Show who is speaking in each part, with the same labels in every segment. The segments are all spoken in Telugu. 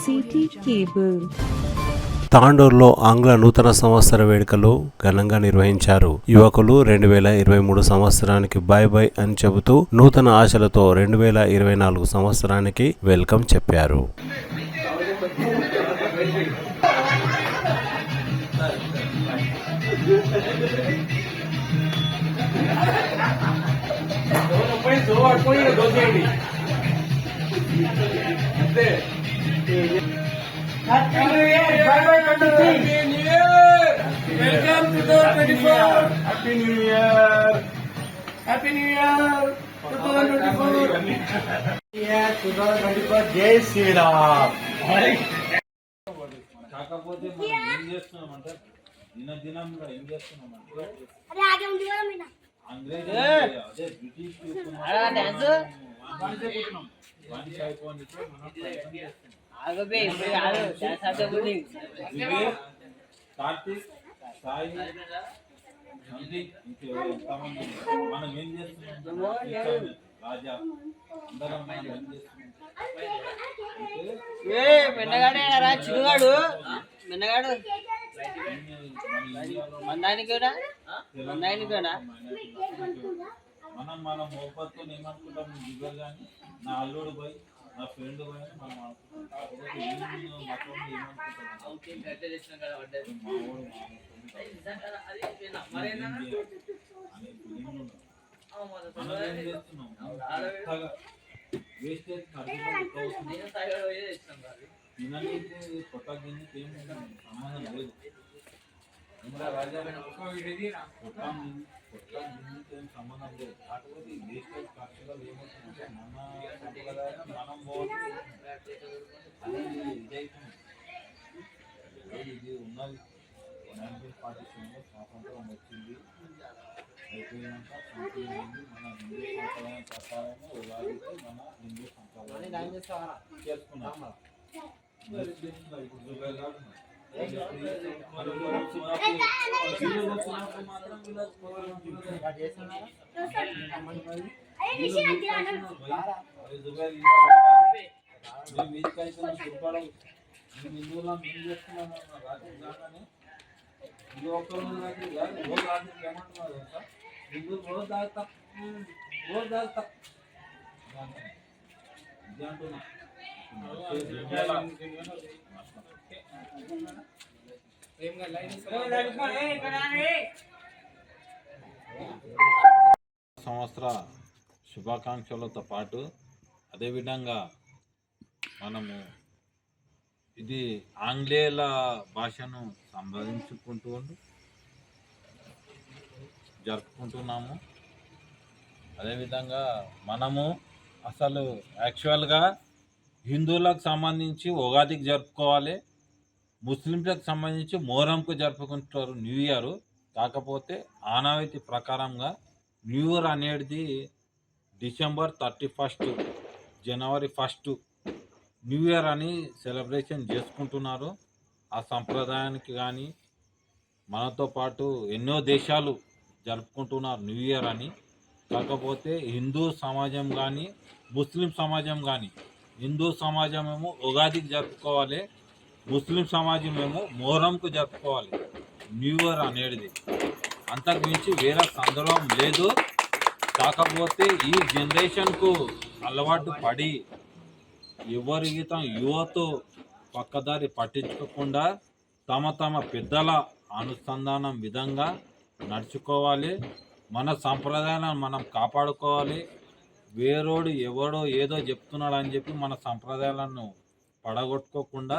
Speaker 1: City cable.
Speaker 2: తాండూరులో ఆంగ్ల నూతన సంవత్సర వేడుకలు ఘనంగా నిర్వహించారు. యువకులు 2023 సంవత్సరానికి బై బై అని చెబుతూ నూతన ఆశలతో 2024 సంవత్సరానికి వెల్కమ్ చెప్పారు.
Speaker 3: Happy New Year! Welcome to 2024! Happy New Year! Happy New Year! 2024! Yeah, 2024 జై శ్రీరామ్.
Speaker 4: కాకపోతే మనం ఏం చేస్తున్నామంటే దినంగా ఏం చేస్తున్నామంటే అంగ్రేజీ అదే బ్రిటిష్ కార్తీక్ సాయి మనం ఏం చేస్తున్నాం రాజా అందరం మనం ఏం చేస్తున్నాం మనం మన మోపత్తో ఏమనుకుంటాం దిగర్ కానీ నా అల్లుడు పోయి నా ఫ్రెండ్ పోయి మనం వేస్టేజ్ తినడానికి కొత్త గిన్నెకి ఏం సంబంధం లేదు. కొత్త గిన్నెకి ఏం సంబంధం లేదు. కాకపోతే వేస్టేజ్ ఖర్చులు ఏమవుతుందంటే మన సంప్రదాయం మనం ఇది ఉన్నది 1947లో స్వాతంత్రం వచ్చింది. అయిపోయినాక సంపూర్ణంగా మన హిందూ సంప్రదాయం ప్రకారమే ఉగాదికి మన హిందూ సంప్రదాయం చేసుకున్నాం. ఇప్పుడు హిందువులా మేము చేస్తున్నాం రాత్రి దాకానే ఇది ఒక్కరు రోజు రాత్రి ఏమంటున్నారు తెలుసా, హిందువులు రోజు తాగుతాం ఇది అంటున్నా. సంవత్సర శుభాకాంక్షలతో పాటు అదేవిధంగా మనము ఇది ఆంగ్లేయుల భాషను సంబోధించుకుంటూ జరుపుకుంటున్నాము. అదేవిధంగా మనము అసలు యాక్చువల్గా హిందువులకు సంబంధించి ఉగాదికి జరుపుకోవాలి, ముస్లింలకు సంబంధించి మొహరంకు జరుపుకుంటారు న్యూ ఇయర్. కాకపోతే ఆనవాయితీ ప్రకారంగా న్యూ ఇయర్ అనేది డిసెంబర్ 31 జనవరి 1 న్యూ ఇయర్ అని సెలబ్రేషన్ చేసుకుంటున్నారు. ఆ సంప్రదాయానికి కానీ మనతో పాటు ఎన్నో దేశాలు జరుపుకుంటున్నారు న్యూ ఇయర్ అని. కాకపోతే హిందూ సమాజం కానీ ముస్లిం సమాజం కానీ, హిందూ సమాజం ఏమో ఉగాదికి జరుపుకోవాలి, ముస్లిం సమాజం ఏమో మొహరంకు జరుపుకోవాలి న్యూ ఇయర్ అనేది. అంతకు మించి వేరే సందర్భం లేదు. కాకపోతే ఈ జనరేషన్కు అలవాటు పడి ఎవరి గీతం యువత పక్కదారి పట్టించుకోకుండా తమ పెద్దల అనుసంధానం విధంగా నడుచుకోవాలి. మన సంప్రదాయాలను మనం కాపాడుకోవాలి. వేరోడు ఎవడో ఏదో చెప్తున్నాడు అని చెప్పి మన సంప్రదాయాలను పడగొట్టుకోకుండా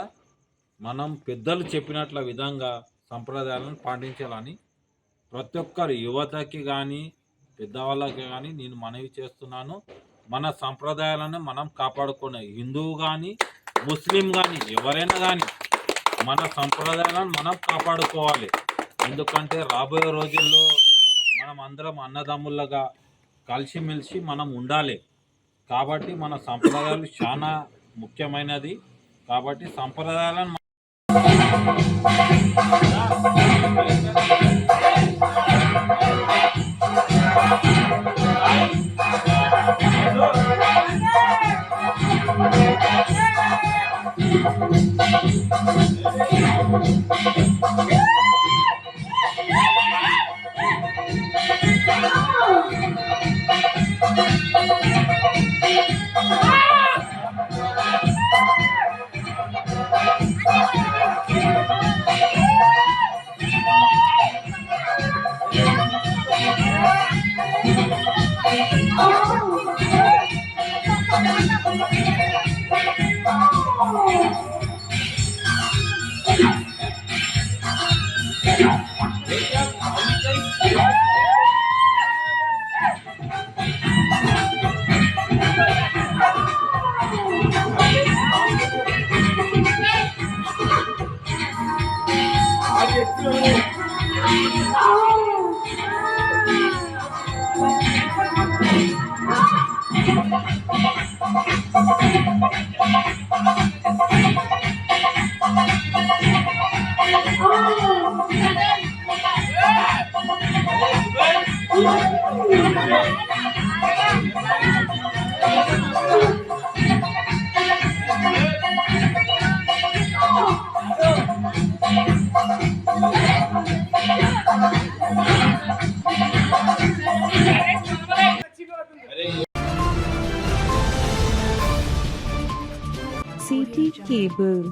Speaker 4: మనం పెద్దలు చెప్పినట్ల విధంగా సంప్రదాయాలను పాటించాలని ప్రతి ఒక్కరు యువతకి కానీ పెద్దవాళ్ళకి కానీ నేను మనవి చేస్తున్నాను. మన సంప్రదాయాలను మనం కాపాడుకునే హిందువు కానీ ముస్లిం కానీ ఎవరైనా కానీ మన సంప్రదాయాలను మనం కాపాడుకోవాలి. ఎందుకంటే రాబోయే రోజుల్లో మనం అందరం అన్నదమ్ములుగా కలిసిమెలిసి మనం ఉండాలి. కాబట్టి మన సంప్రదాయాలు చాలా ముఖ్యమైనది. కాబట్టి సంప్రదాయాలను
Speaker 1: CT Cable